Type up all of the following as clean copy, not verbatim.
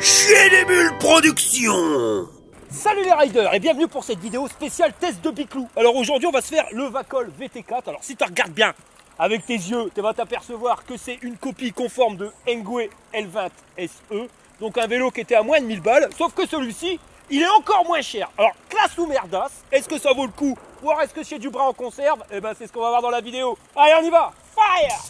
Chier des bulles production. Salut les riders et bienvenue pour cette vidéo spéciale test de Biclou. Alors aujourd'hui on va se faire le Vacol VT4. Alors si tu regardes bien avec tes yeux, tu vas t'apercevoir que c'est une copie conforme de Engwe L20 SE. Donc un vélo qui était à moins de 1000 balles. Sauf que celui-ci, il est encore moins cher. Alors classe ou merdasse, est-ce que ça vaut le coup? Ou alors est-ce que c'est du bras en conserve? Eh ben c'est ce qu'on va voir dans la vidéo. Allez on y va. Fire!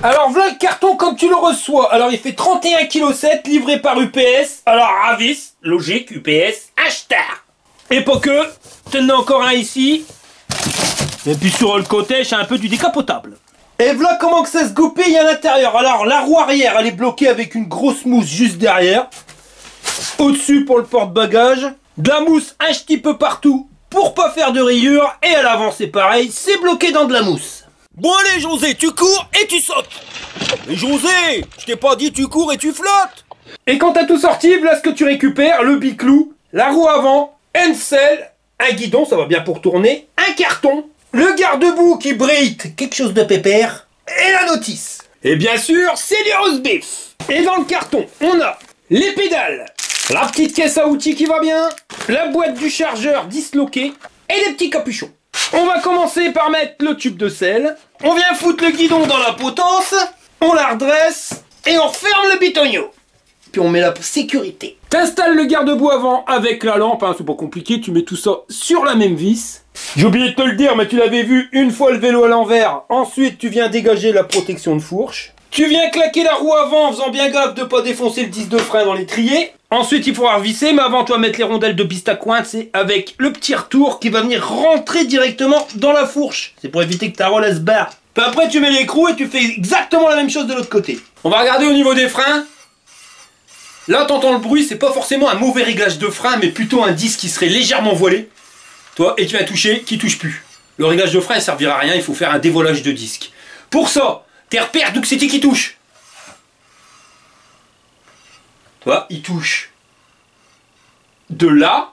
Alors voilà le carton comme tu le reçois. Alors il fait 31,7 kg livré par UPS. Alors Ravis, logique, UPS, hashtag. Et pas que, t'en as encore un ici. Et puis sur le côté, j'ai un peu du décapotable. Et voilà comment que ça se goupille à l'intérieur. Alors la roue arrière, elle est bloquée avec une grosse mousse juste derrière. Au-dessus pour le porte-bagages. De la mousse un petit peu partout pour pas faire de rayures. Et à l'avant c'est pareil, c'est bloqué dans de la mousse. Bon allez José, tu cours et tu sautes. Mais José, je t'ai pas dit tu cours et tu flottes. Et quand t'as tout sorti, voilà ce que tu récupères, le Biclou, la roue avant, une selle, un guidon, ça va bien pour tourner, un carton, le garde-boue qui brille, quelque chose de pépère, et la notice. Et bien sûr, c'est du roast beef. Et dans le carton, on a les pédales, la petite caisse à outils qui va bien, la boîte du chargeur disloquée, et les petits capuchons. On va commencer par mettre le tube de selle. On vient foutre le guidon dans la potence. On la redresse. Et on ferme le bitonio. Puis on met la sécurité. T'installes le garde-boue avant avec la lampe. Hein, c'est pas compliqué. Tu mets tout ça sur la même vis. J'ai oublié de te le dire, mais tu l'avais vu une fois le vélo à l'envers. Ensuite, tu viens dégager la protection de fourche. Tu viens claquer la roue avant en faisant bien gaffe de pas défoncer le disque de frein dans l'étrier. Ensuite, il faudra revisser, mais avant, tu vas mettre les rondelles de piste à cointe, c'est avec le petit retour qui va venir rentrer directement dans la fourche. C'est pour éviter que ta rolle elle se barre. Puis après, tu mets l'écrou et tu fais exactement la même chose de l'autre côté. On va regarder au niveau des freins. Là, t'entends le bruit, c'est pas forcément un mauvais réglage de frein, mais plutôt un disque qui serait légèrement voilé. Toi, et tu vas toucher, qui touche plus. Le réglage de frein, il servira à rien, il faut faire un dévoilage de disque. Pour ça, tes repères d'où que c'était qui touche. Toi, il touche de là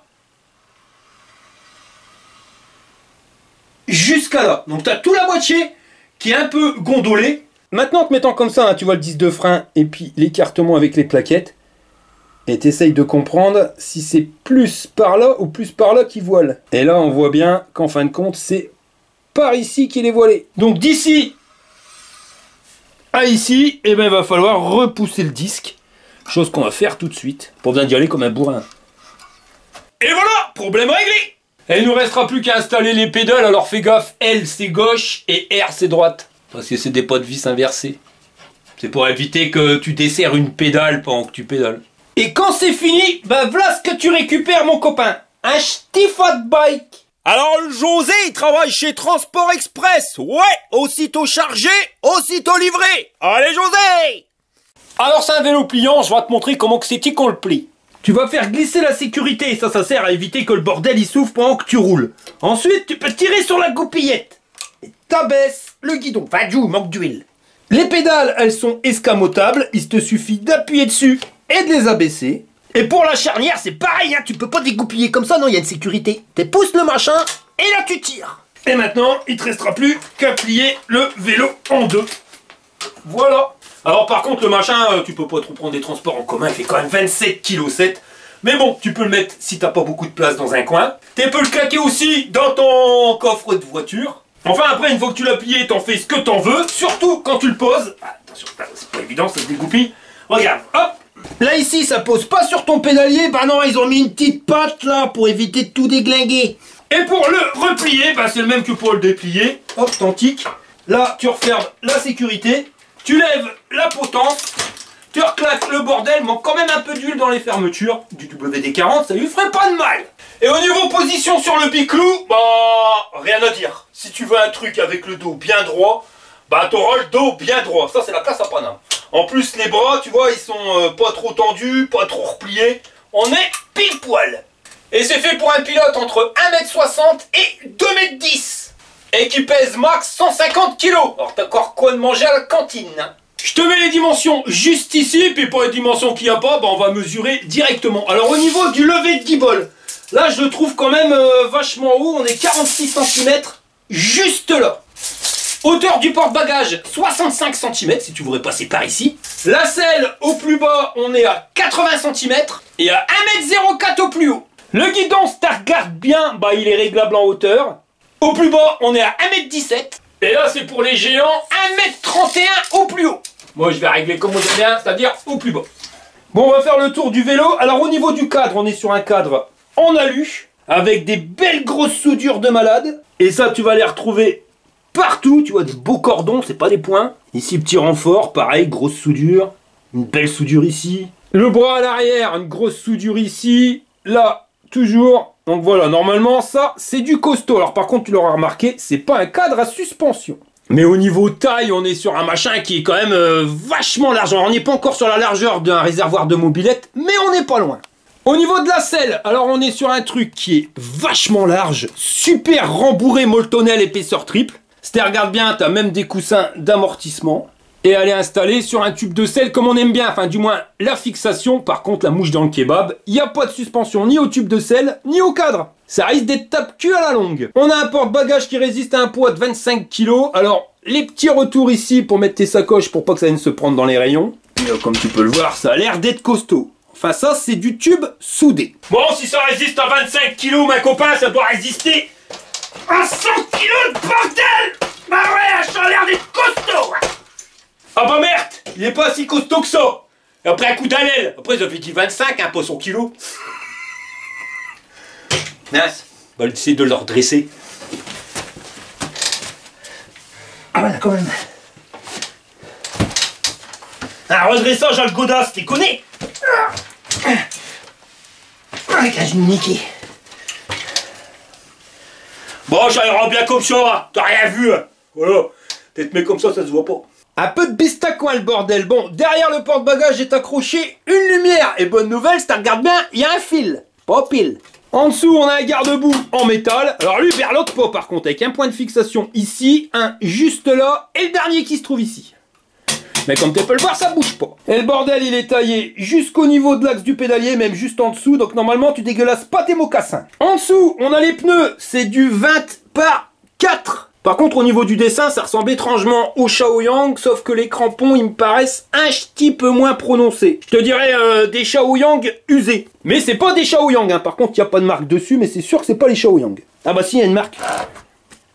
jusqu'à là. Donc tu as tout la moitié qui est un peu gondolé. Maintenant, en te mettant comme ça, hein, tu vois le disque de frein et puis l'écartement avec les plaquettes. Et tu essayes de comprendre si c'est plus par là ou plus par là qu'il voile. Et là, on voit bien qu'en fin de compte, c'est par ici qu'il est voilé. Donc d'ici à ici, eh ben, il va falloir repousser le disque. Chose qu'on va faire tout de suite. Pas besoin d'y aller comme un bourrin. Et voilà, problème réglé. Et il nous restera plus qu'à installer les pédales. Alors fais gaffe, L c'est gauche et R c'est droite. Parce que c'est des poids de vis inversés. C'est pour éviter que tu desserres une pédale pendant que tu pédales. Et quand c'est fini, bah voilà ce que tu récupères mon copain. Un Stifat Bike. Alors José, il travaille chez Transport Express. Ouais, aussitôt chargé, aussitôt livré. Allez José. Alors c'est un vélo pliant, je vais te montrer comment que c'est qu'on le plie. Tu vas faire glisser la sécurité, ça sert à éviter que le bordel il s'ouvre pendant que tu roules. Ensuite, tu peux tirer sur la goupillette. Et t'abaisses le guidon. Fadjou, manque d'huile. Les pédales, elles sont escamotables, il te suffit d'appuyer dessus et de les abaisser. Et pour la charnière, c'est pareil, hein, tu peux pas dégoupiller comme ça, non, il y a une sécurité. Tu pousses le machin et là tu tires. Et maintenant, il te restera plus qu'à plier le vélo en deux. Voilà. Alors par contre le machin, tu peux pas trop prendre des transports en commun, il fait quand même 27,7 kg. Mais bon, tu peux le mettre si t'as pas beaucoup de place dans un coin. Tu peux le claquer aussi dans ton coffre de voiture. Enfin après, une fois que tu l'as plié, t'en fais ce que t'en veux. Surtout quand tu le poses. Ah, attention, c'est pas évident, ça se dégoupille. Regarde, hop. Là ici, ça pose pas sur ton pédalier. Bah non, ils ont mis une petite patte là pour éviter de tout déglinguer. Et pour le replier, bah c'est le même que pour le déplier. Hop, t'antiques. Là, tu refermes la sécurité. Tu lèves la potence, tu reclaques le bordel, manque quand même un peu d'huile dans les fermetures du WD-40, ça lui ferait pas de mal. Et au niveau position sur le Biclou, bah rien à dire. Si tu veux un truc avec le dos bien droit, bah t'auras le dos bien droit. Ça c'est la classe à Paname. En plus les bras, tu vois, ils sont pas trop tendus, pas trop repliés. On est pile poil. Et c'est fait pour un pilote entre 1,60 m et 2,10 m. Et qui pèse max 150 kg. Alors t'as encore quoi de manger à la cantine, hein. Je te mets les dimensions juste ici, puis pour les dimensions qu'il n'y a pas, bah on va mesurer directement. Alors au niveau du lever de guibole, là je le trouve quand même vachement haut, on est 46 cm. juste là. Hauteur du porte-bagages, 65 cm, si tu voudrais passer par ici. La selle, au plus bas, on est à 80 cm et à 1,04 m au plus haut. Le guidon, si tu regardes bien, bah, il est réglable en hauteur. Au plus bas, on est à 1,17 m. Et là, c'est pour les géants, 1,31 m au plus haut. Moi, je vais régler comme j'aime bien, c'est-à-dire au plus bas. Bon, on va faire le tour du vélo. Alors, au niveau du cadre, on est sur un cadre en alu, avec des belles grosses soudures de malade. Et ça, tu vas les retrouver partout. Tu vois, des beaux cordons, c'est pas des points. Ici, petit renfort, pareil, grosse soudure. Une belle soudure ici. Le bras à l'arrière, une grosse soudure ici. Là, toujours. Donc voilà, normalement, ça, c'est du costaud. Alors par contre, tu l'auras remarqué, c'est pas un cadre à suspension. Mais au niveau taille, on est sur un machin qui est quand même vachement large. Alors, on n'est pas encore sur la largeur d'un réservoir de mobilette, mais on n'est pas loin. Au niveau de la selle, alors on est sur un truc qui est vachement large, super rembourré Moltonel épaisseur triple. Si tu regardes bien, tu as même des coussins d'amortissement. Et elle est installée sur un tube de selle comme on aime bien, enfin du moins la fixation. Par contre, la mouche dans le kebab, il n'y a pas de suspension ni au tube de selle, ni au cadre. Ça risque d'être tape-cul à la longue. On a un porte-bagages qui résiste à un poids de 25 kg. Alors, les petits retours ici pour mettre tes sacoches pour pas que ça vienne se prendre dans les rayons. Et comme tu peux le voir, ça a l'air d'être costaud. Enfin, ça, c'est du tube soudé. Bon, si ça résiste à 25 kg, ma copain, ça doit résister à 100 kg de bordel. Bah ouais, ça a l'air d'être costaud. Ah bah merde, il est pas si costaud que ça. Et après un coup d'aile, après ça fait dit 25, hein, pas 100 kg. Mince, on va essayer de le redresser. Ah voilà, quand même. Un redressage à le godasse, t'es connais. Avec un genou niqué. Bon, ça ira bien comme ça, t'as rien vu. Voilà, peut-être mais comme ça se voit pas. Un peu de bistaccoin le bordel. Bon, derrière le porte-bagages est accroché une lumière. Et bonne nouvelle, si tu regardes bien, il y a un fil. Pas pile. En dessous, on a un garde-boue en métal. Alors lui, berloque pas par contre, avec un point de fixation ici, un juste là, et le dernier qui se trouve ici. Mais comme tu peux le voir, ça bouge pas. Et le bordel, il est taillé jusqu'au niveau de l'axe du pédalier, même juste en dessous. Donc normalement, tu dégueulasses pas tes mocassins. En dessous, on a les pneus. C'est du 20 par 4. Par contre, au niveau du dessin, ça ressemble étrangement au Shaoyang, sauf que les crampons, ils me paraissent un petit peu moins prononcés. Je te dirais des Shaoyang usés. Mais c'est pas des Shaoyang, hein. Par contre, il n'y a pas de marque dessus, mais c'est sûr que c'est pas les Shaoyang. Ah bah si, il y a une marque.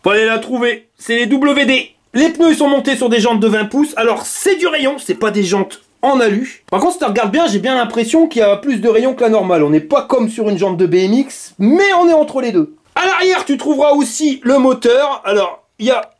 Faut aller la trouver. C'est les WD. Les pneus, ils sont montés sur des jantes de 20 pouces. Alors, c'est du rayon, c'est pas des jantes en alu. Par contre, si tu regardes bien, j'ai bien l'impression qu'il y a plus de rayon que la normale. On n'est pas comme sur une jante de BMX, mais on est entre les deux. À l'arrière, tu trouveras aussi le moteur. Alors, il y a...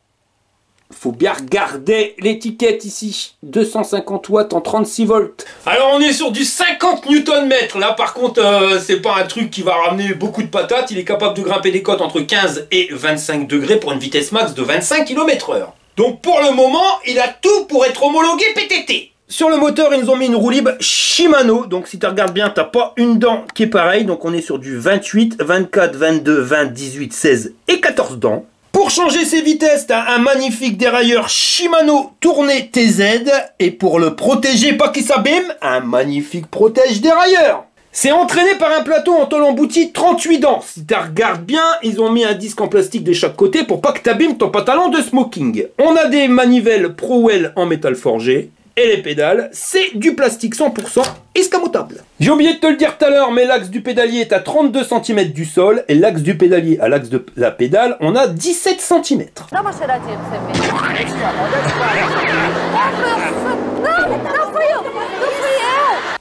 faut bien regarder l'étiquette ici. 250 watts en 36 volts. Alors, on est sur du 50 Nm. Là, par contre, c'est pas un truc qui va ramener beaucoup de patates. Il est capable de grimper des côtes entre 15 et 25 degrés pour une vitesse max de 25 km/h. Donc, pour le moment, il a tout pour être homologué PTT. Sur le moteur, ils nous ont mis une roue libre Shimano. Donc, si tu regardes bien, t'as pas une dent qui est pareille. Donc, on est sur du 28, 24, 22, 20, 18, 16 et 14 dents. Pour changer ses vitesses, t'as un magnifique dérailleur Shimano tourné TZ. Et pour le protéger, pas qu'il s'abîme, un magnifique protège dérailleur. C'est entraîné par un plateau en tôle embouti 38 dents. Si tu regardes bien, ils ont mis un disque en plastique de chaque côté pour pas que t'abîmes ton pantalon de smoking. On a des manivelles ProWell en métal forgé. Et les pédales, c'est du plastique 100% escamotable. J'ai oublié de te le dire tout à l'heure, mais l'axe du pédalier est à 32 cm du sol. Et l'axe du pédalier à l'axe de la pédale, on a 17 cm.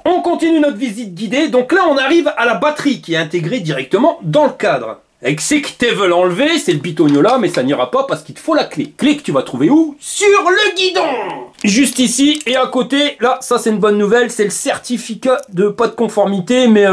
On continue notre visite guidée. Donc là, on arrive à la batterie qui est intégrée directement dans le cadre. Avec ceux qui te veulent enlever, c'est le bitognola, mais ça n'ira pas parce qu'il te faut la clé. Clé que tu vas trouver où? Sur le guidon. Juste ici, et à côté, là, ça c'est une bonne nouvelle, c'est le certificat de pas de conformité, mais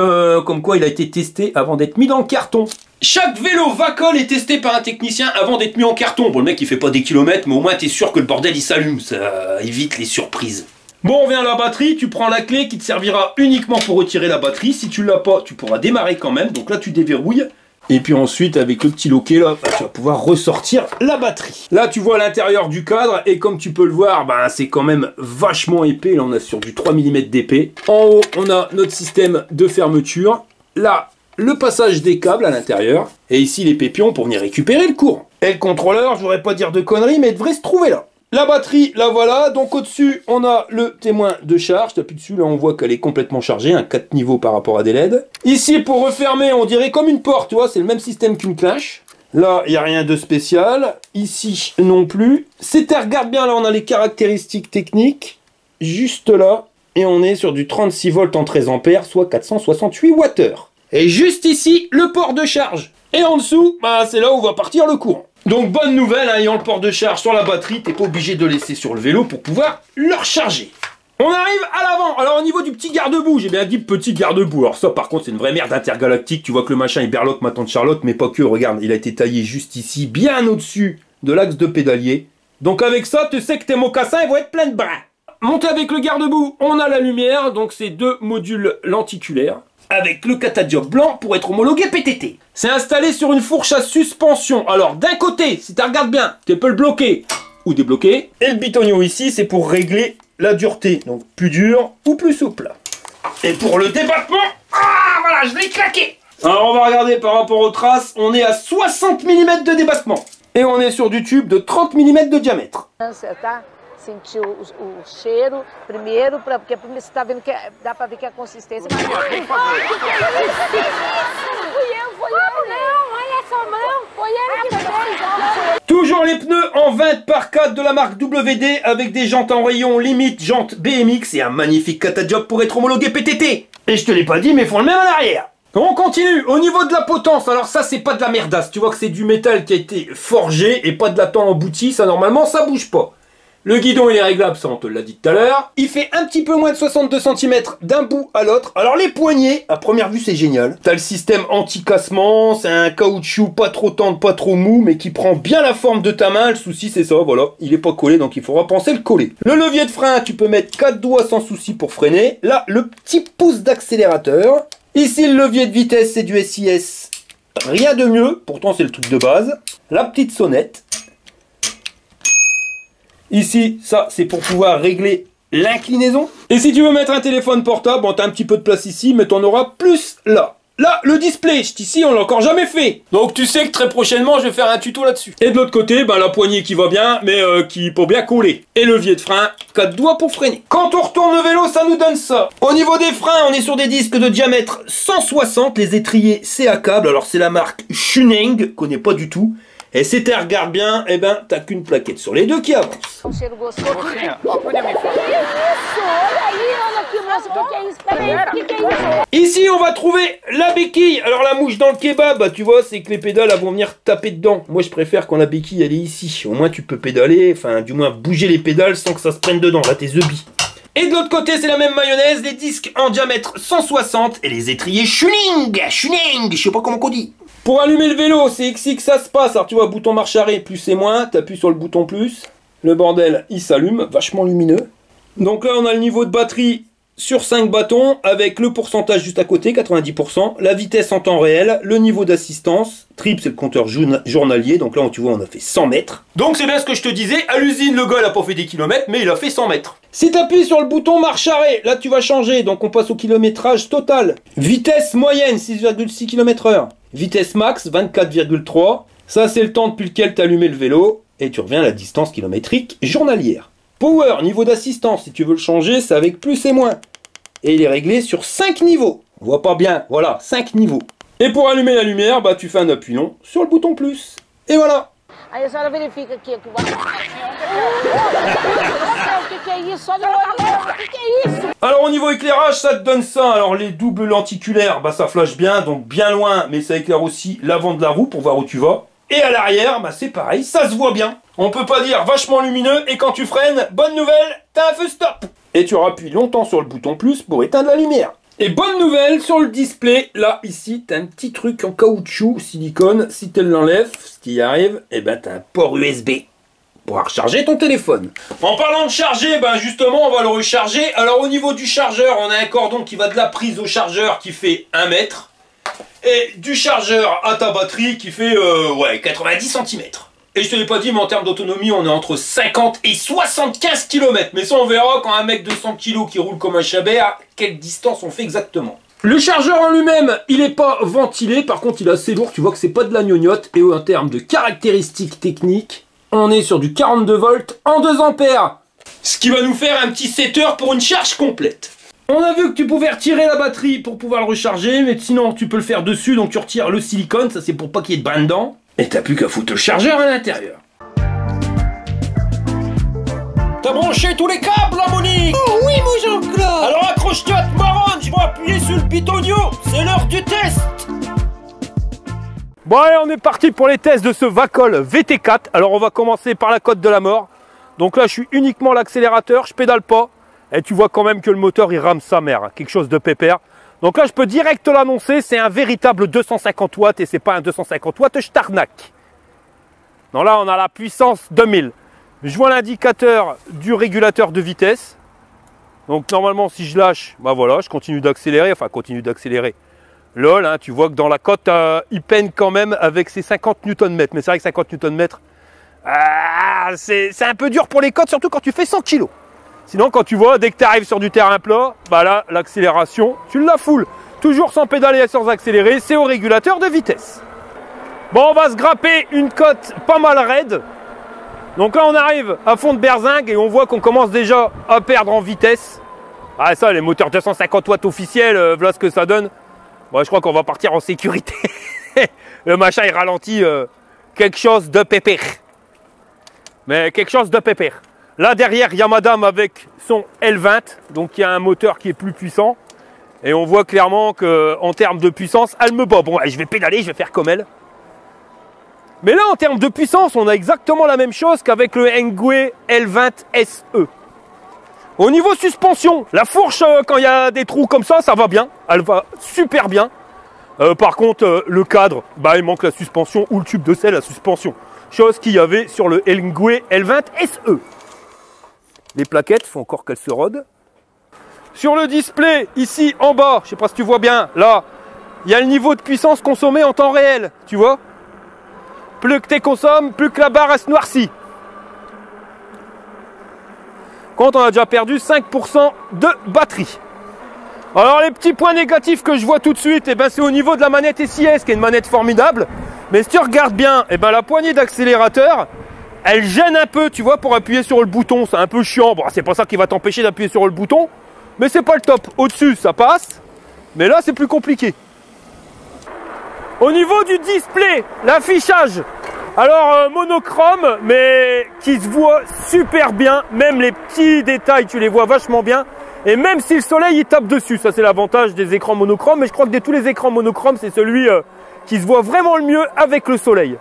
comme quoi il a été testé avant d'être mis dans le carton. Chaque vélo Vacol est testé par un technicien avant d'être mis en carton. Bon, le mec il fait pas des kilomètres, mais au moins t'es sûr que le bordel il s'allume, ça évite les surprises. Bon, on vient à la batterie, tu prends la clé qui te servira uniquement pour retirer la batterie. Si tu l'as pas, tu pourras démarrer quand même, donc là tu déverrouilles. Et puis ensuite, avec le petit loquet là, tu vas pouvoir ressortir la batterie. Là, tu vois l'intérieur du cadre, et comme tu peux le voir, c'est quand même vachement épais. Là, on a sur du 3 mm d'épais. En haut, on a notre système de fermeture. Là, le passage des câbles à l'intérieur. Et ici, les pépions pour venir récupérer le courant. Et le contrôleur, je voudrais pas dire de conneries, mais il devrait se trouver là. La batterie, la voilà. Donc au-dessus, on a le témoin de charge. T'appuies dessus, là on voit qu'elle est complètement chargée, un 4 niveaux par rapport à des LED. Ici, pour refermer, on dirait comme une porte, tu vois, c'est le même système qu'une clinche. Là, il n'y a rien de spécial. Ici, non plus. Regarde bien, là, on a les caractéristiques techniques. Juste là. Et on est sur du 36 volts en 13 ampères, soit 468 Wh. Et juste ici, le port de charge. Et en dessous, bah, c'est là où va partir le courant. Donc, bonne nouvelle, hein, ayant le port de charge sur la batterie, t'es pas obligé de le laisser sur le vélo pour pouvoir le recharger. On arrive à l'avant. Alors au niveau du petit garde-boue, j'ai bien dit petit garde-boue. Alors ça par contre c'est une vraie merde intergalactique. Tu vois que le machin il berloque ma tante Charlotte, mais pas que. Regarde, il a été taillé juste ici, bien au-dessus de l'axe de pédalier. Donc avec ça, tu sais que tes mocassins ils vont être pleins de bras. Monté avec le garde-boue, on a la lumière. Donc c'est 2 modules lenticulaires avec le catadiop blanc pour être homologué PTT. C'est installé sur une fourche à suspension. Alors d'un côté, si tu regardes bien, tu peux le bloquer ou débloquer. Et le bitonio ici, c'est pour régler la dureté, donc plus dur ou plus souple. Et pour le débattement, ah voilà, je l'ai claqué. Alors on va regarder par rapport aux traces, on est à 60 mm de débattement. Et on est sur du tube de 30 mm de diamètre. Sentir o cheiro primeiro, porque primeiro você tá vendo que dá pra ver que a consistência. Fui eu. Toujours les pneus en 20/4 de la marque WD avec des jantes en rayon limite jantes BMX et un magnifique catadiop pour être homologué PTT. Et je te l'ai pas dit, mais ils font le même à l'arrière. On continue, au niveau de la potence, alors ça c'est pas de la merdasse, tu vois que c'est du métal qui a été forgé et pas de laton embouti, ça normalement ça bouge pas. Le guidon il est réglable, ça on te l'a dit tout à l'heure. Il fait un petit peu moins de 62 cm d'un bout à l'autre. Alors les poignées, à première vue c'est génial. T'as le système anti-cassement, c'est un caoutchouc pas trop tendre, pas trop mou, mais qui prend bien la forme de ta main. Le souci c'est ça, voilà, il est pas collé donc il faudra penser le coller. Le levier de frein, tu peux mettre 4 doigts sans souci pour freiner. Là, le petit pouce d'accélérateur. Ici le levier de vitesse c'est du SIS. Rien de mieux, pourtant c'est le truc de base. La petite sonnette. Ici, ça, c'est pour pouvoir régler l'inclinaison. Et si tu veux mettre un téléphone portable, bon, t'as un petit peu de place ici, mais t'en auras plus là. Là, le display, ici, on l'a encore jamais fait. Donc, tu sais que très prochainement, je vais faire un tuto là-dessus. Et de l'autre côté, ben, la poignée qui va bien, mais qui peut bien coller. Et levier de frein, 4 doigts pour freiner. Quand on retourne le vélo, ça nous donne ça. Au niveau des freins, on est sur des disques de diamètre 160. Les étriers, c'est à câble. Alors, c'est la marque Shuning, connais pas du tout. Et si tu regardes bien, eh ben, t'as qu'une plaquette sur les deux qui avance. Ici, on va trouver la béquille. Alors, la mouche dans le kebab, tu vois, c'est que les pédales elles vont venir taper dedans. Moi, je préfère quand la béquille, elle est ici. Au moins, tu peux pédaler, enfin, du moins, bouger les pédales sans que ça se prenne dedans. Là, t'es zeubi. Et de l'autre côté, c'est la même mayonnaise, les disques en diamètre 160 et les étriers Shuning, je sais pas comment on dit. Pour allumer le vélo, c'est ici que ça se passe. Alors tu vois, bouton marche arrêt, plus et moins, t'appuies sur le bouton plus. Le bordel, il s'allume, vachement lumineux. Donc là, on a le niveau de batterie sur 5 bâtons, avec le pourcentage juste à côté, 90%, la vitesse en temps réel, le niveau d'assistance. Trip, c'est le compteur journalier, donc là, tu vois, on a fait 100 mètres. Donc c'est bien ce que je te disais, à l'usine, le gars, il a pas fait des kilomètres, mais il a fait 100 mètres. Si tu appuies sur le bouton marche arrêt, là, tu vas changer, donc on passe au kilométrage total. Vitesse moyenne, 6,6 km/h. Vitesse max, 24,3. Ça, c'est le temps depuis lequel tu as allumé le vélo, et tu reviens à la distance kilométrique journalière. Power, niveau d'assistance, si tu veux le changer, c'est avec plus et moins. Et il est réglé sur 5 niveaux. On voit pas bien, voilà, 5 niveaux. Et pour allumer la lumière, bah tu fais un appui long sur le bouton plus. Et voilà. Aí a senhora verifica aqui que Alors au niveau éclairage, ça te donne ça. Alors les doubles lenticulaires, bah ça flash bien, donc bien loin, mais ça éclaire aussi l'avant de la roue pour voir où tu vas. Et à l'arrière, bah c'est pareil, ça se voit bien. On peut pas dire vachement lumineux, et quand tu freines, bonne nouvelle, t'as un feu stop. Et tu appuies longtemps sur le bouton plus pour éteindre la lumière. Et bonne nouvelle, sur le display, là, ici, t'as un petit truc en caoutchouc, silicone. Si tu l'enlèves, ce qui arrive, eh ben t'as un port USB pour recharger ton téléphone. En parlant de charger, ben justement, on va le recharger. Alors au niveau du chargeur, on a un cordon qui va de la prise au chargeur qui fait 1 mètre. Et du chargeur à ta batterie qui fait 90 cm. Et je te l'ai pas dit, mais en termes d'autonomie, on est entre 50 et 75 km. Mais ça, on verra quand un mec de 100 kg qui roule comme un chabert, à quelle distance on fait exactement. Le chargeur en lui-même, il n'est pas ventilé, par contre il est assez lourd, tu vois que c'est pas de la gnognotte. Et en termes de caractéristiques techniques, on est sur du 42 volts en 2 ampères. Ce qui va nous faire un petit 7 heures pour une charge complète. On a vu que tu pouvais retirer la batterie pour pouvoir le recharger, mais sinon tu peux le faire dessus, donc tu retires le silicone, ça c'est pour pas qu'il y ait de brin dedans. Et t'as plus qu'à foutre le chargeur à l'intérieur. T'as branché tous les câbles là, Monique? Oh oui, mon Jean-Claude. Alors accroche-toi à te marronne, je vais appuyer sur le bitonio, c'est l'heure du test. Bon allez, on est parti pour les tests de ce Vacol VT4. Alors on va commencer par la côte de la mort. Donc là je suis uniquement l'accélérateur, je pédale pas. Et tu vois quand même que le moteur il rame sa mère, quelque chose de pépère. Donc là je peux direct l'annoncer, c'est un véritable 250 watts et c'est pas un 250 watts je t'arnaque. Non là on a la puissance 2000. Je vois l'indicateur du régulateur de vitesse. Donc normalement si je lâche, bah voilà, je continue d'accélérer, enfin continue d'accélérer. Lol, hein, tu vois que dans la côte, il peine quand même avec ses 50 Nm. Mais c'est vrai que 50 Nm, c'est un peu dur pour les côtes, surtout quand tu fais 100 kg. Sinon, quand tu vois, dès que tu arrives sur du terrain plat, bah là, l'accélération, tu la foules. Toujours sans pédaler et sans accélérer, c'est au régulateur de vitesse. Bon, on va se grapper une côte pas mal raide. Donc là, on arrive à fond de berzingue et on voit qu'on commence déjà à perdre en vitesse. Ah ça, les moteurs 250 watts officiels, voilà ce que ça donne. Bon, je crois qu'on va partir en sécurité. Le machin, il ralentit quelque chose de pépère. Mais quelque chose de pépère. Là, derrière, il y a madame avec son L20. Donc, il y a un moteur qui est plus puissant. Et on voit clairement qu'en termes de puissance, elle me bat. Bon, allez, je vais pédaler, je vais faire comme elle. Mais là, en termes de puissance, on a exactement la même chose qu'avec le Engwe L20 SE. Au niveau suspension, la fourche, quand il y a des trous comme ça va bien. Elle va super bien. Par contre, le cadre, bah, il manque la suspension ou le tube de selle à suspension. Chose qu'il y avait sur le Engwe L20 SE. Les plaquettes, il faut encore qu'elles se rodent. Sur le display, ici en bas, je sais pas si tu vois bien, là, il y a le niveau de puissance consommé en temps réel, tu vois. Plus que tu consommes, plus que la barre reste noircie. Quand on a déjà perdu 5% de batterie. Alors les petits points négatifs que je vois tout de suite, eh ben, c'est au niveau de la manette SIS, qui est une manette formidable. Mais si tu regardes bien, eh ben, la poignée d'accélérateur, elle gêne un peu, tu vois, pour appuyer sur le bouton. C'est un peu chiant. Bon, c'est pas ça qui va t'empêcher d'appuyer sur le bouton. Mais c'est pas le top. Au-dessus, ça passe. Mais là, c'est plus compliqué. Au niveau du display, l'affichage. Alors, monochrome, mais qui se voit super bien. Même les petits détails, tu les vois vachement bien. Et même si le soleil, il tape dessus. Ça, c'est l'avantage des écrans monochromes. Mais je crois que de tous les écrans monochromes, c'est celui qui se voit vraiment le mieux avec le soleil.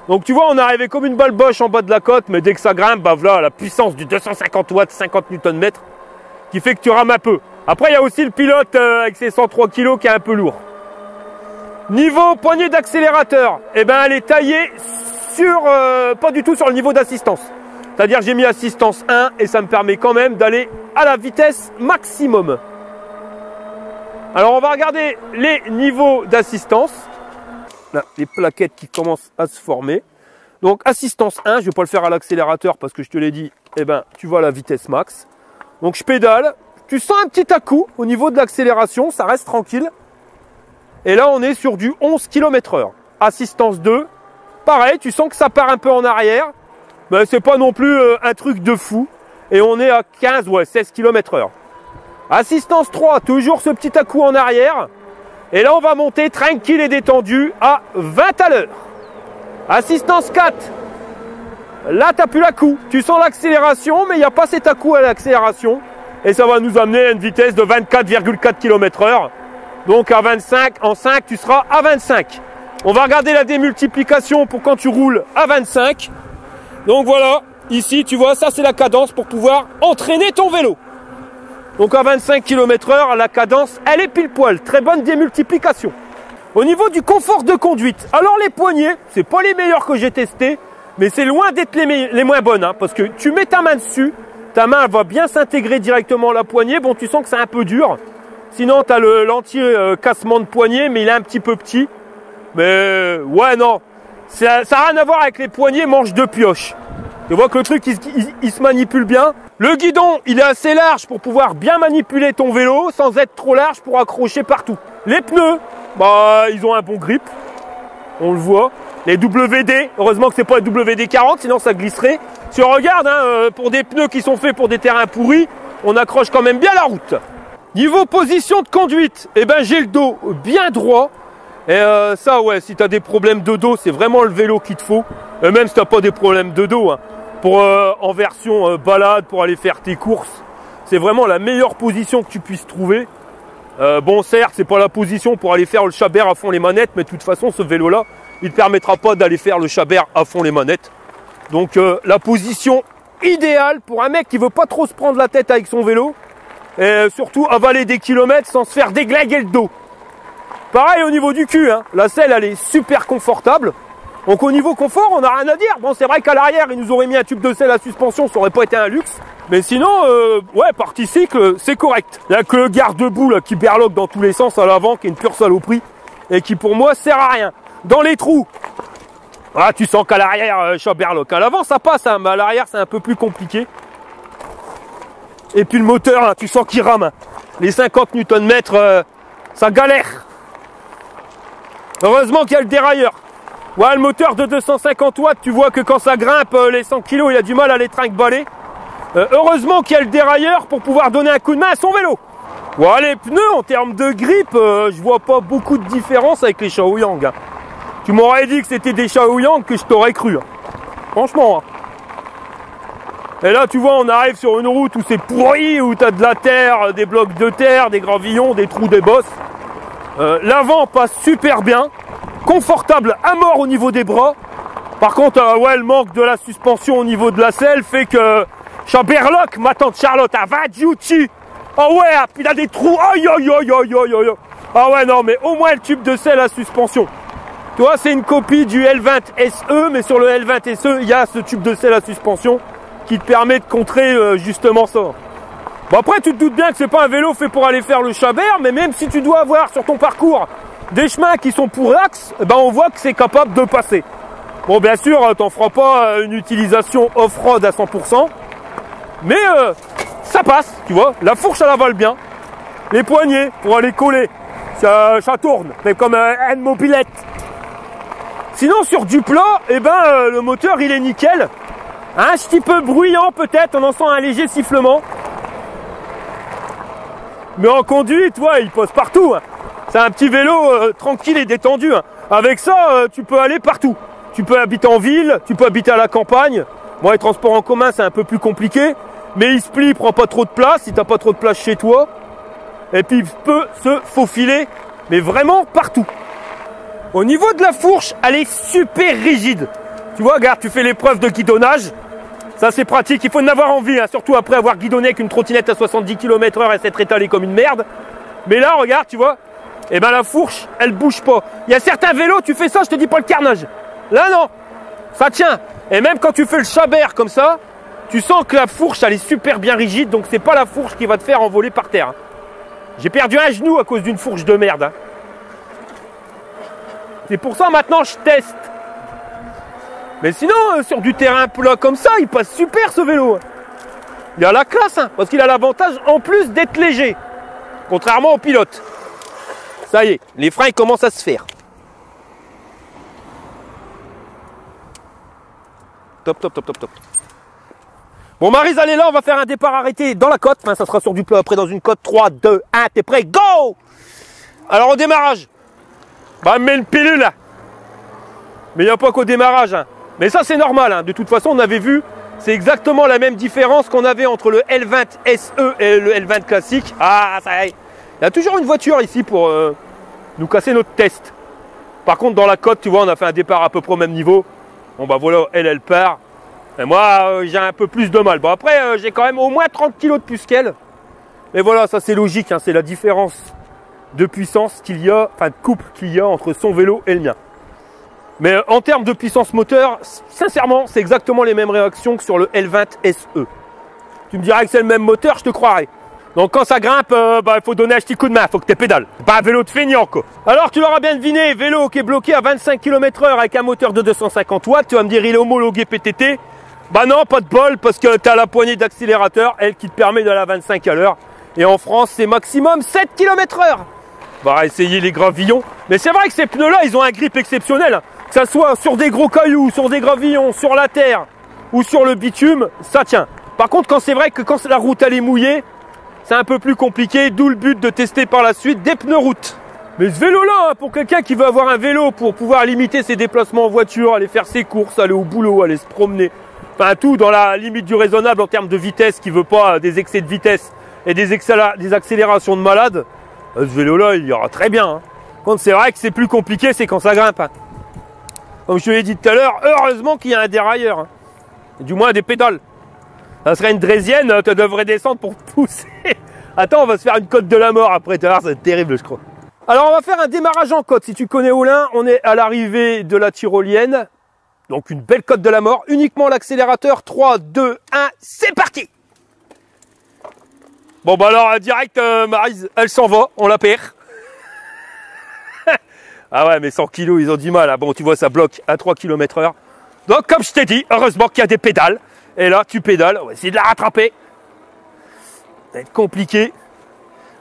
Donc, tu vois, on est arrivé comme une balle boche en bas de la côte. Mais dès que ça grimpe, bah voilà, la puissance du 250 watts, 50 Nm, qui fait que tu rames un peu. Après, il y a aussi le pilote avec ses 103 kg qui est un peu lourd. Niveau poignée d'accélérateur, eh ben, elle est taillée sur, pas du tout sur le niveau d'assistance. C'est-à-dire j'ai mis assistance 1 et ça me permet quand même d'aller à la vitesse maximum. Alors on va regarder les niveaux d'assistance. Là, les plaquettes qui commencent à se former. Donc assistance 1, je ne vais pas le faire à l'accélérateur parce que je te l'ai dit, eh ben, tu vas à la vitesse max. Donc je pédale, tu sens un petit à-coup au niveau de l'accélération, ça reste tranquille. Et là, on est sur du 11 km/h. Assistance 2. Pareil, tu sens que ça part un peu en arrière. Mais c'est pas non plus un truc de fou. Et on est à 15 ou 16 km/h. Assistance 3, toujours ce petit à-coup en arrière. Et là, on va monter tranquille et détendu à 20 à l'heure. Assistance 4. Là, tu n'as plus l'à-coup. Tu sens l'accélération, mais il n'y a pas cet à-coup à l'accélération. Et ça va nous amener à une vitesse de 24,4 km/h. Donc à 25, en 5, tu seras à 25. On va regarder la démultiplication pour quand tu roules à 25. Donc voilà, ici, tu vois, ça c'est la cadence pour pouvoir entraîner ton vélo. Donc à 25 km/h, la cadence, elle est pile poil. Très bonne démultiplication. Au niveau du confort de conduite, alors les poignées, c'est pas les meilleurs que j'ai testés, mais c'est loin d'être les moins bonnes. Hein, parce que tu mets ta main dessus, ta main va bien s'intégrer directement à la poignée. Bon, tu sens que c'est un peu dur. Sinon, tu as l'anti-cassement de poignet, mais il est un petit peu petit. Mais ouais, non. Ça n'a rien à voir avec les poignées manches de pioche. Tu vois que le truc, il se manipule bien. Le guidon, il est assez large pour pouvoir bien manipuler ton vélo sans être trop large pour accrocher partout. Les pneus, bah, ils ont un bon grip. On le voit. Les WD, heureusement que c'est pas les WD-40, sinon ça glisserait. Si on regarde, hein, pour des pneus qui sont faits pour des terrains pourris, on accroche quand même bien la route. Niveau position de conduite, eh ben, j'ai le dos bien droit. Et ça, ouais, si tu as des problèmes de dos, c'est vraiment le vélo qu'il te faut. Et même si tu n'as pas des problèmes de dos, hein, pour en version balade, pour aller faire tes courses, c'est vraiment la meilleure position que tu puisses trouver. Bon, certes, c'est pas la position pour aller faire le chabert à fond les manettes, mais de toute façon, ce vélo-là, il ne te permettra pas d'aller faire le chabert à fond les manettes. Donc, la position idéale pour un mec qui veut pas trop se prendre la tête avec son vélo, et surtout avaler des kilomètres sans se faire déglinguer le dos. Pareil au niveau du cul, hein. La selle, elle est super confortable. Donc au niveau confort, on n'a rien à dire. Bon, c'est vrai qu'à l'arrière, ils nous auraient mis un tube de selle à suspension, ça aurait pas été un luxe. Mais sinon, ouais, partie cycle, c'est correct. Il n'y a que le garde-boue là, qui berloque dans tous les sens à l'avant, qui est une pure saloperie, et qui pour moi sert à rien. Dans les trous, ah, tu sens qu'à l'arrière, ça berloque. À l'avant, ça passe, hein, mais à l'arrière, c'est un peu plus compliqué. Et puis le moteur, là, tu sens qu'il rame. Hein. Les 50 Nm, ça galère. Heureusement qu'il y a le dérailleur. Ouais, le moteur de 250 watts, tu vois que quand ça grimpe, les 100 kg, il a du mal à les trinque-baller. Heureusement qu'il y a le dérailleur pour pouvoir donner un coup de main à son vélo. Ouais, les pneus, en termes de grip, je vois pas beaucoup de différence avec les Shaoyang. Hein. Tu m'aurais dit que c'était des Shaoyang que je t'aurais cru. Hein. Franchement. Hein. Et là, tu vois, on arrive sur une route où c'est pourri, où tu as de la terre, des blocs de terre, des gravillons, des trous, des bosses. L'avant passe super bien, confortable à mort au niveau des bras. Par contre, ouais, le manque de la suspension au niveau de la selle fait que Chaberloc, ma tante Charlotte, a va duty. Oh ouais, puis il a des trous. Aïe, aïe, aïe, aïe, aïe, aïe. Ah ouais, non, mais au moins le tube de selle à suspension. Tu vois, c'est une copie du L20 SE, mais sur le L20 SE, il y a ce tube de selle à suspension qui te permet de contrer justement ça. Bon, après, tu te doutes bien que c'est pas un vélo fait pour aller faire le chabert, mais même si tu dois avoir sur ton parcours des chemins qui sont pour axe, ben on voit que c'est capable de passer. Bon, bien sûr, t'en feras pas une utilisation off-road à 100%, mais ça passe, tu vois. La fourche, elle avale bien. Les poignées, pour aller coller, ça tourne, mais comme une mobilette. Sinon, sur du plat, eh ben, le moteur, il est nickel. Un petit peu bruyant, peut-être, on en sent un léger sifflement. Mais en conduite, ouais, il passe partout. Hein. C'est un petit vélo tranquille et détendu. Hein. Avec ça, tu peux aller partout. Tu peux habiter en ville, tu peux habiter à la campagne. Bon, les transports en commun, c'est un peu plus compliqué. Mais il se plie, il prend pas trop de place, si t'as pas trop de place chez toi. Et puis, il peut se faufiler, mais vraiment partout. Au niveau de la fourche, elle est super rigide. Tu vois, regarde, tu fais l'épreuve de guidonnage. Ça, c'est pratique, il faut en avoir envie, hein, surtout après avoir guidonné avec une trottinette à 70 km/h et s'être étalé comme une merde. Mais là, regarde, tu vois, eh ben la fourche, elle bouge pas. Il y a certains vélos, tu fais ça, je te dis pas le carnage. Là, non, ça tient. Et même quand tu fais le chabert comme ça, tu sens que la fourche, elle est super bien rigide, donc c'est pas la fourche qui va te faire envoler par terre. Hein. J'ai perdu un genou à cause d'une fourche de merde. Hein. C'est pour ça, maintenant, je teste. Mais sinon, sur du terrain plat comme ça, il passe super ce vélo. Il a la classe, hein, parce qu'il a l'avantage en plus d'être léger. Contrairement au pilote. Ça y est, les freins ils commencent à se faire. Top, top, top, top, top. Bon, Maryse, allez là, on va faire un départ arrêté dans la côte. Enfin, ça sera sur du plat après dans une côte. 3, 2, 1, t'es prêt? Go! Alors, au démarrage, bah, mets une pilule là. Mais il n'y a pas qu'au démarrage. Hein. Mais ça, c'est normal. Hein. De toute façon, on avait vu, c'est exactement la même différence qu'on avait entre le L20 SE et le L20 classique. Ah, ça y est. Il y a toujours une voiture ici pour nous casser notre test. Par contre, dans la côte, tu vois, on a fait un départ à peu près au même niveau. Bon, bah voilà, elle part. Et moi, j'ai un peu plus de mal. Bon, après, j'ai quand même au moins 30 kg de plus qu'elle. Mais voilà, ça, c'est logique. Hein. C'est la différence de puissance qu'il y a, enfin de couple qu'il y a entre son vélo et le mien. Mais en termes de puissance moteur, sincèrement, c'est exactement les mêmes réactions que sur le L20 SE. Tu me dirais que c'est le même moteur, je te croirais. Donc quand ça grimpe, il faut donner un petit coup de main, il faut que tu pédales. C'est pas un vélo de feignant, quoi. Alors tu l'auras bien deviné, vélo qui est bloqué à 25 km/h avec un moteur de 250 watts. Tu vas me dire, il est homologué PTT. Bah non, pas de bol, parce que tu as la poignée d'accélérateur, elle qui te permet d'aller à 25 à l'heure. Et en France, c'est maximum 7 km/h. On va essayer les gravillons. Mais c'est vrai que ces pneus-là, ils ont un grip exceptionnel. Que ça soit sur des gros cailloux, sur des gravillons, sur la terre ou sur le bitume, ça tient. Par contre, quand c'est vrai que quand la route elle est mouillée, c'est un peu plus compliqué, d'où le but de tester par la suite des pneus route. Mais ce vélo-là, pour quelqu'un qui veut avoir un vélo pour pouvoir limiter ses déplacements en voiture, aller faire ses courses, aller au boulot, aller se promener, enfin tout dans la limite du raisonnable en termes de vitesse, qui veut pas des excès de vitesse et des accélérations de malade, ce vélo-là, il ira très bien. Hein. Quand c'est vrai que c'est plus compliqué, c'est quand ça grimpe. Hein. Comme je te l'ai dit tout à l'heure, heureusement qu'il y a un dérailleur. Hein. Du moins des pédales. Ça serait une draisienne, tu devrais descendre pour pousser. Attends, on va se faire une côte de la mort après, ça va être terrible, je crois. Alors, on va faire un démarrage en côte. Si tu connais Olin, on est à l'arrivée de la tyrolienne. Donc, une belle côte de la mort. Uniquement l'accélérateur. 3, 2, 1, c'est parti! Bon, bah alors, direct, Maryse, elle s'en va. On la perd. Ah ouais, mais 100 kilos, ils ont du mal. Hein. Bon, tu vois, ça bloque à 3 km/h. Donc, comme je t'ai dit, heureusement qu'il y a des pédales. Et là, tu pédales. On va essayer de la rattraper. Ça va être compliqué.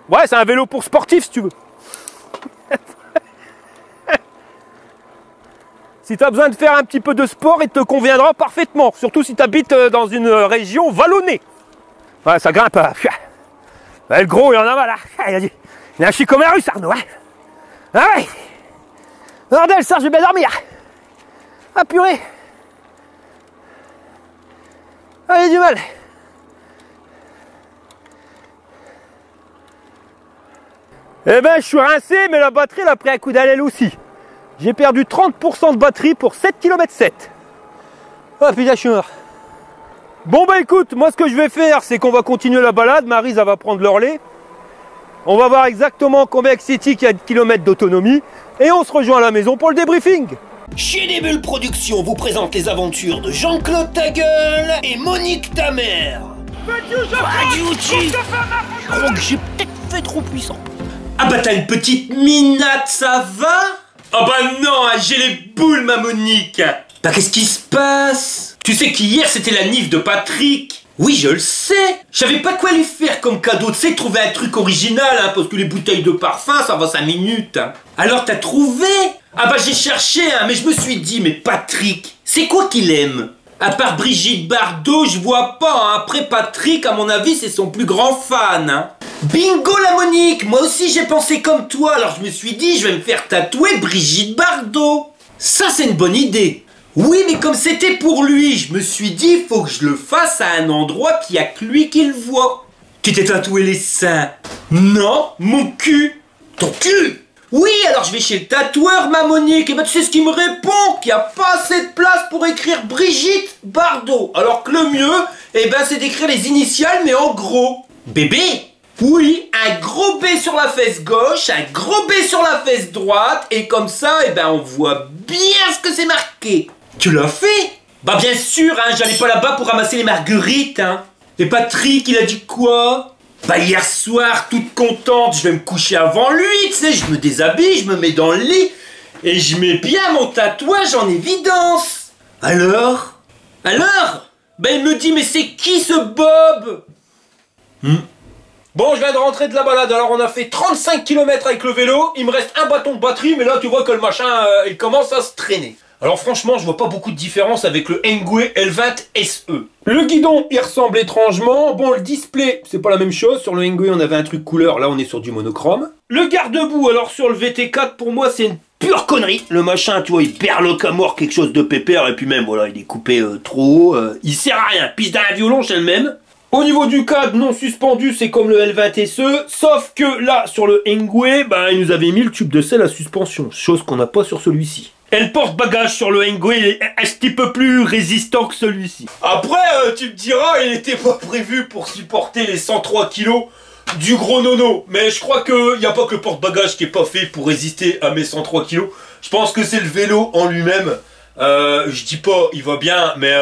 Ouais, c'est un vélo pour sportif, si tu veux. Si tu as besoin de faire un petit peu de sport, il te conviendra parfaitement. Surtout si tu habites dans une région vallonnée. Ouais, ça grimpe. Ouais, le gros, il en a mal. Hein. Il a un chien comme un russe, Arnaud. Hein. Ah ouais. Bordel, ça, je vais bien dormir. Ah purée. Ah, il y a du mal. Eh ben, je suis rincé, mais la batterie, elle a pris un coup d'allèle aussi. J'ai perdu 30% de batterie pour 7 km 7. Ah putain, je suis mort. Bon bah écoute, moi ce que je vais faire, c'est qu'on va continuer la balade. Maryse, elle va prendre le relais. On va voir exactement combien il y a de kilomètres d'autonomie. Et on se rejoint à la maison pour le débriefing. Chez des Bulles Productions vous présente les aventures de Jean-Claude Tagueule et Monique Tamer. Je crois que j'ai peut-être fait trop puissant. Ah bah t'as une petite minate, ça va? Ah bah non, j'ai les boules ma Monique. Bah qu'est-ce qui se passe? Tu sais qu'hier c'était la nif de Patrick. Oui, je le sais. Je savais pas quoi lui faire comme cadeau. Tu sais, trouver un truc original, hein, parce que les bouteilles de parfum, ça va 5 minutes. Hein. Alors, t'as trouvé? Ah bah, j'ai cherché, hein, mais je me suis dit, mais Patrick, c'est quoi qu'il aime? À part Brigitte Bardot, je vois pas. Hein. Après Patrick, à mon avis, c'est son plus grand fan. Hein. Bingo la Monique. Moi aussi, j'ai pensé comme toi. Alors, je me suis dit, je vais me faire tatouer Brigitte Bardot. Ça, c'est une bonne idée. Oui, mais comme c'était pour lui, je me suis dit, faut que je le fasse à un endroit qui a que lui qui le voit. Tu t'es tatoué les seins? Non, mon cul. Ton cul? Oui, alors je vais chez le tatoueur, ma Monique. Et ben tu sais ce qu'il me répond? Qu'il n'y a pas assez de place pour écrire Brigitte Bardot. Alors que le mieux, eh ben c'est d'écrire les initiales, mais en gros. Bébé? Oui, un gros B sur la fesse gauche, un gros B sur la fesse droite. Et comme ça, eh ben on voit bien ce que c'est marqué. Tu l'as fait? Bah bien sûr, hein, j'allais pas là-bas pour ramasser les marguerites, hein. Et Patrick, il a dit quoi? Bah hier soir, toute contente, je vais me coucher avant lui, tu sais, je me déshabille, je me mets dans le lit, et je mets bien mon tatouage en évidence. Alors? Bah il me dit, mais c'est qui ce Bob? Bon, je viens de rentrer de la balade, alors on a fait 35 km avec le vélo, il me reste un bâton de batterie, mais là tu vois que le machin, il commence à se traîner. Alors franchement, je vois pas beaucoup de différence avec le Engwe L20 SE. Le guidon, il ressemble étrangement. Bon, le display, c'est pas la même chose. Sur le Engwe, on avait un truc couleur. Là, on est sur du monochrome. Le garde-boue, alors sur le VT4, pour moi, c'est une pure connerie. Le machin, tu vois, il perloque à mort quelque chose de pépère. Et puis même, voilà, il est coupé trop haut. Il sert à rien. Piste d'un violon, c'est le même. Au niveau du cadre non suspendu, c'est comme le L20 SE. Sauf que là, sur le Engwe, bah, il nous avait mis le tube de sel à suspension. Chose qu'on n'a pas sur celui-ci. Et le porte-bagages sur le Engwe est un petit peu plus résistant que celui-ci. Après, tu me diras, il n'était pas prévu pour supporter les 103 kg du gros nono. Mais je crois qu'il n'y a pas que le porte-bagages qui est pas fait pour résister à mes 103 kg. Je pense que c'est le vélo en lui-même. Je dis pas, il va bien, mais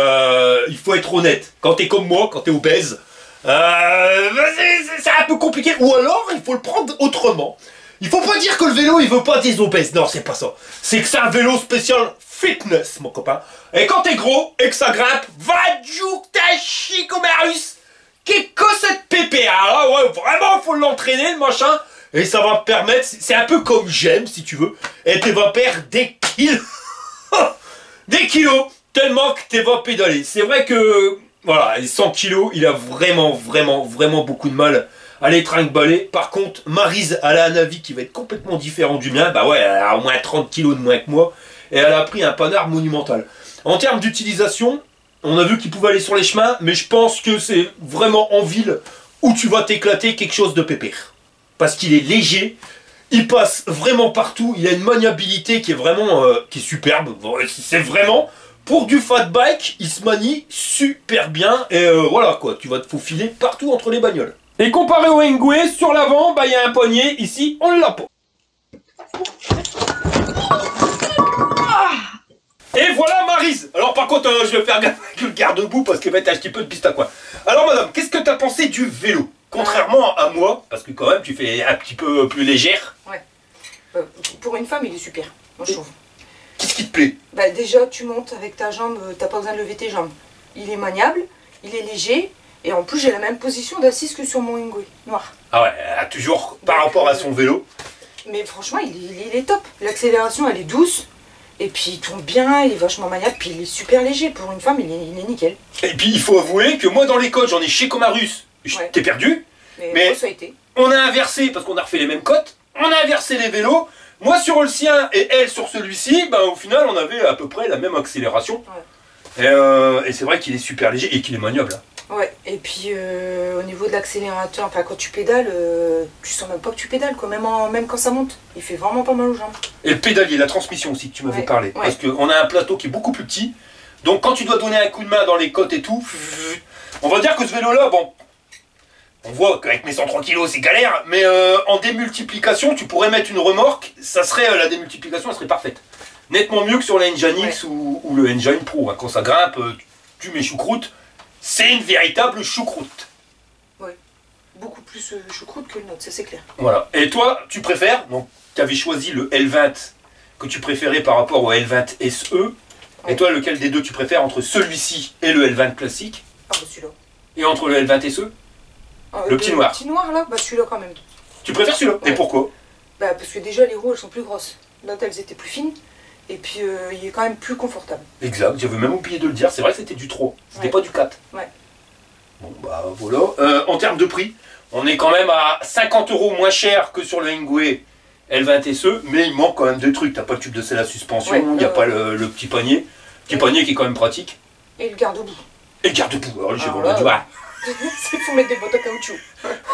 il faut être honnête. Quand t'es comme moi, quand t'es obèse, c'est un peu compliqué. Ou alors, il faut le prendre autrement. Il faut pas dire que le vélo il veut pas des obèses, non c'est pas ça. C'est que c'est un vélo spécial fitness, mon copain. Et quand t'es gros et que ça grimpe, va jouk ta chicomarus. Qu'est-ce que cette PPA là, ouais, vraiment, faut l'entraîner, le machin. Et ça va te permettre, c'est un peu comme j'aime, si tu veux. Et tu vas perdre des kilos. Des kilos, tellement que tu vas pédaler. C'est vrai que, voilà, les 100 kilos, il a vraiment beaucoup de mal à les trinque-baller. Par contre, Maryse, elle a un avis qui va être complètement différent du mien. Bah ouais, elle a au moins 30 kilos de moins que moi. Et elle a pris un panard monumental. En termes d'utilisation, on a vu qu'il pouvait aller sur les chemins, mais je pense que c'est vraiment en ville où tu vas t'éclater quelque chose de pépère. Parce qu'il est léger, il passe vraiment partout, il a une maniabilité qui est vraiment qui est superbe. C'est vraiment, pour du fat bike, il se manie super bien. Et voilà quoi, tu vas te faufiler partout entre les bagnoles. Et comparé au Engwe, sur l'avant, bah il y a un poignet, ici on l'a pas. Et voilà Maryse. Alors par contre, je vais faire gaffe avec le garde-boue parce qu'il va être un petit peu de piste à quoi. Alors madame, qu'est-ce que tu as pensé du vélo? Contrairement à moi, parce que quand même tu fais un petit peu plus légère. Ouais. Pour une femme, il est super, moi je trouve. Qu'est-ce qui te plaît? Bah déjà, tu montes avec ta jambe, t'as pas besoin de lever tes jambes. Il est maniable, il est léger, et en plus j'ai la même position d'assise que sur mon Engwe noir. Ah ouais, toujours par rapport à son vélo. Mais franchement, il est top. L'accélération, elle est douce. Et puis il tourne bien, il est vachement maniable, puis il est super léger. Pour une femme, il est nickel. Et puis il faut avouer que moi dans les côtes, j'en ai chez Comarus. Ouais. T'es perdu. Mais moi, ça a été. On a inversé, parce qu'on a refait les mêmes côtes, on a inversé les vélos. Moi sur le sien et elle sur celui-ci, bah, au final on avait à peu près la même accélération. Ouais. Et c'est vrai qu'il est super léger et qu'il est maniable. Ouais, et puis au niveau de l'accélérateur, enfin quand tu pédales, tu sens même pas que tu pédales quoi, même quand ça monte, il fait vraiment pas mal aux jambes. Et le pédalier, la transmission aussi que tu m'avais parlé, parce qu'on a un plateau qui est beaucoup plus petit, donc quand tu dois donner un coup de main dans les côtes et tout, on va dire que ce vélo là, bon, on voit qu'avec mes 103 kg c'est galère, mais en démultiplication, tu pourrais mettre une remorque, ça serait, la démultiplication elle serait parfaite. Nettement mieux que sur la Engine X ou le Engine Pro, hein. Quand ça grimpe, tu mets choucroute. C'est une véritable choucroute. Oui, beaucoup plus choucroute que le nôtre, ça c'est clair. Voilà. Et toi, tu préfères, donc tu avais choisi le L20 que tu préférais par rapport au L20 SE. Ouais. Et toi, lequel des deux tu préfères entre celui-ci et le L20 classique? Ah bah celui-là. Et entre le L20 SE? Le petit noir. Le petit noir là, bah celui-là quand même. Tu préfères celui-là? Ouais. Et pourquoi? Bah parce que déjà les roues elles sont plus grosses. Là elles étaient plus fines. Et puis il est quand même plus confortable. Exact, j'avais même oublié de le dire, c'est vrai que c'était du 3, c'était pas du 4. Ouais. Bon bah voilà, en termes de prix, on est quand même à 50 € moins cher que sur le Engwe L20 SE, mais il manque quand même deux trucs, t'as pas le tube de selle à suspension, il n'y a pas le petit panier, panier qui est quand même pratique. Et le garde-boue. Et le garde-boue, alors j'ai vraiment du mal. Il faut mettre des bottes à caoutchouc.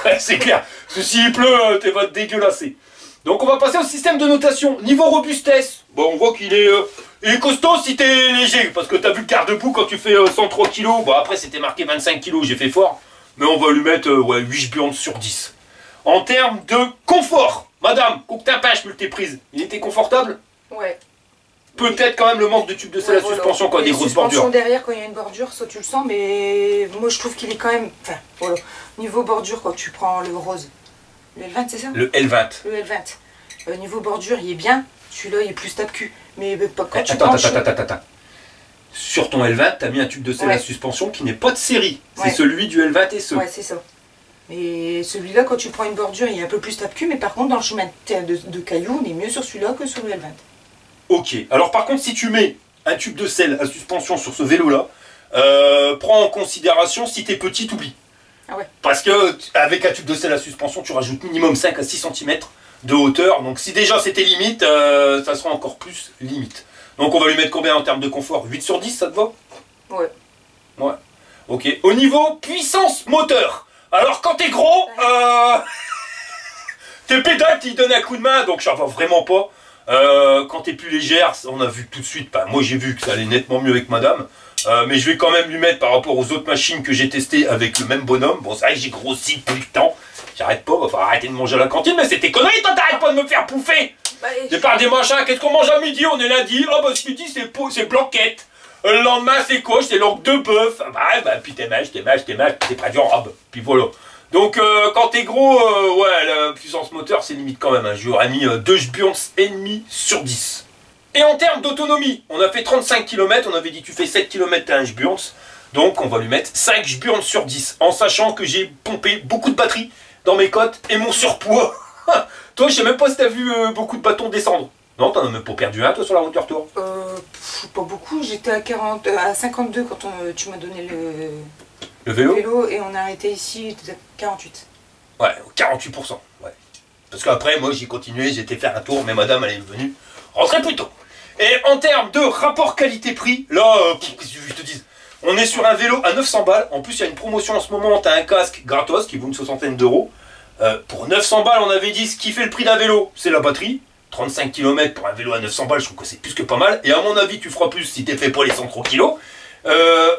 Ouais, c'est clair, s'il pleut, t'es vas te dégueulasser. Donc on va passer au système de notation. Niveau robustesse, bon, on voit qu'il est costaud si t'es léger, parce que t'as vu le garde-boue quand tu fais 103 kg. Bon après c'était marqué 25 kg, j'ai fait fort, mais on va lui mettre 8 burnes sur 10. En termes de confort, madame, Coquetin-Pache multiprise, il était confortable? Ouais. Peut-être quand même le manque de tube de selle à suspension quand il y a des grosses bordures. Derrière quand il y a une bordure, ça tu le sens, mais moi je trouve qu'il est quand même... Enfin, voilà. Niveau bordure, quand tu prends le rose. Le L20, c'est ça? Le L20. Le L20. Niveau bordure, il est bien. Celui-là, il est plus tape-cul. Mais quand tu attends. Sur ton L20, tu as mis un tube de selle à suspension qui n'est pas de série. C'est celui du L20 SE. Ouais, c'est ça. Et celui-là, quand tu prends une bordure, il est un peu plus tape-cul. Mais par contre, dans le chemin de cailloux, on est mieux sur celui-là que sur le L20. Ok. Alors par contre, si tu mets un tube de selle à suspension sur ce vélo-là, prends en considération si tu es petit, t'oublies. Ah ouais. Parce que avec un tube de selle à suspension, tu rajoutes minimum 5 à 6 cm de hauteur. Donc si déjà c'était limite, ça sera encore plus limite. Donc on va lui mettre combien en termes de confort? 8 sur 10, ça te va? Ouais. Ouais. Ok. Au niveau puissance moteur. Alors quand t'es gros, tes pédales ils donnent un coup de main, donc ça va vraiment pas. Quand t'es plus légère, on a vu tout de suite, moi j'ai vu que ça allait nettement mieux avec madame. Mais je vais quand même lui mettre par rapport aux autres machines que j'ai testées avec le même bonhomme. Bon, c'est vrai que j'ai grossi depuis le temps. J'arrête pas, va falloir arrêter de manger à la cantine, mais c'était connerie, toi t'arrêtes pas de me faire bouffer. J'ai pas des machins, qu'est-ce qu'on mange à midi? On est lundi, oh bah ce midi c'est blanquette. Le lendemain c'est quoi? C'est langue de bœuf. Puis t'es pas du robe. Puis voilà. Donc quand t'es gros, ouais, la puissance moteur c'est limite quand même. Hein. J'aurais mis 2 burns et demi sur 10. Et en termes d'autonomie, on a fait 35 km, on avait dit tu fais 7 km, t'as un Jburns. Donc on va lui mettre 5 Jburns sur 10, en sachant que j'ai pompé beaucoup de batterie dans mes côtes et mon surpoids. Toi, je sais même pas si t'as vu beaucoup de bâtons descendre. Non, t'en as même pas perdu un toi sur la route du retour? Pas beaucoup, j'étais à 52 quand tu m'as donné le vélo et on a arrêté ici, à 48. Ouais, 48%. Ouais. Parce qu'après, moi j'ai continué, j'étais faire un tour, mais madame elle est venue rentrer plus tôt. Et en termes de rapport qualité-prix, là, qu'est-ce que je te dis? On est sur un vélo à 900 balles. En plus, il y a une promotion en ce moment. Tu as un casque gratos qui vaut une soixantaine d'euros. Pour 900 balles, on avait dit ce qui fait le prix d'un vélo, c'est la batterie. 35 km pour un vélo à 900 balles, je trouve que c'est plus que pas mal. Et à mon avis, tu feras plus si t'es fait pour les 100 kilos.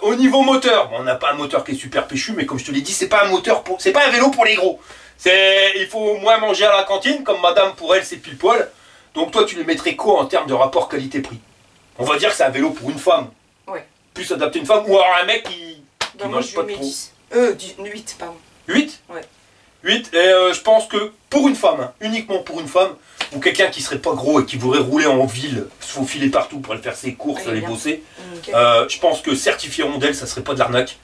Au niveau moteur, bon, on n'a pas un moteur qui est super péchu, mais comme je te l'ai dit, c'est pas un moteur pour, c'est pas un vélo pour les gros. Il faut moins manger à la cantine, comme madame pour elle, c'est pile poil. Donc toi, tu le mettrais quoi en termes de rapport qualité-prix? On va dire que c'est un vélo pour une femme. Ouais. Plus adapté à une femme ou alors un mec qui mange pas trop. 8, pardon. 8? Ouais. 8, et je pense que pour une femme, hein, uniquement pour une femme, ou quelqu'un qui serait pas gros et qui voudrait rouler en ville, se faufiler partout pour aller faire ses courses, aller bosser, je pense que certifié rondelle, ça serait pas de l'arnaque.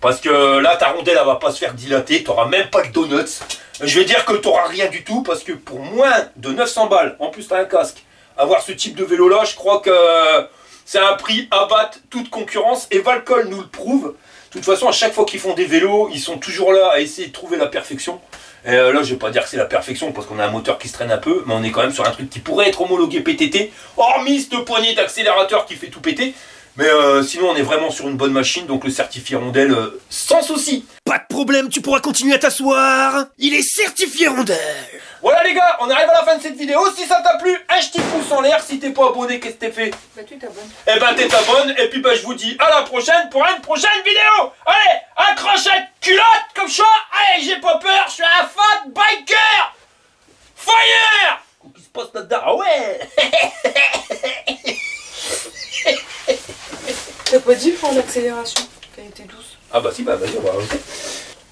Parce que là, ta rondelle, elle va pas se faire dilater, t'auras même pas de donuts. Je vais dire que t'auras rien du tout, parce que pour moins de 900 balles, en plus t'as un casque, avoir ce type de vélo là, je crois que c'est un prix à battre toute concurrence, et Valcol nous le prouve. De toute façon, à chaque fois qu'ils font des vélos, ils sont toujours là à essayer de trouver la perfection. Et là, je vais pas dire que c'est la perfection, parce qu'on a un moteur qui se traîne un peu, mais on est quand même sur un truc qui pourrait être homologué PTT, hormis cette poignée d'accélérateur qui fait tout péter. Mais sinon, on est vraiment sur une bonne machine, donc le certifié rondelle, sans souci. Pas de problème, tu pourras continuer à t'asseoir. Il est certifié rondelle. Voilà les gars, on arrive à la fin de cette vidéo. Si ça t'a plu, un petit pouce en l'air. Si t'es pas abonné, qu'est-ce que t'es fait? Bah tu t'abonnes. Eh ben t'es t'abonnes, et puis bah je vous dis à la prochaine pour une prochaine vidéo. Allez, accroche à culotte comme ça. Allez, j'ai pas peur, je suis un fat biker. Fire. Qu'est-ce qui se passe là-dedans? Ah ouais. T'as pas dit pour l'accélération qu'elle était douce? Ah bah si, bah vas-y, on va rajouter.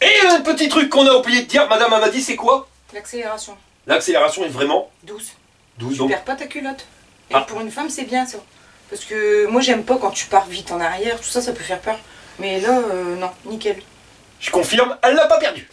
Et un petit truc qu'on a oublié de dire, madame m'a dit, c'est quoi? L'accélération. L'accélération est vraiment Douce. douce. Tu perds pas ta culotte. Et Ah. pour une femme, c'est bien ça. Parce que moi, j'aime pas quand tu pars vite en arrière, tout ça, ça peut faire peur. Mais là, non, nickel. Je confirme, elle l'a pas perdu.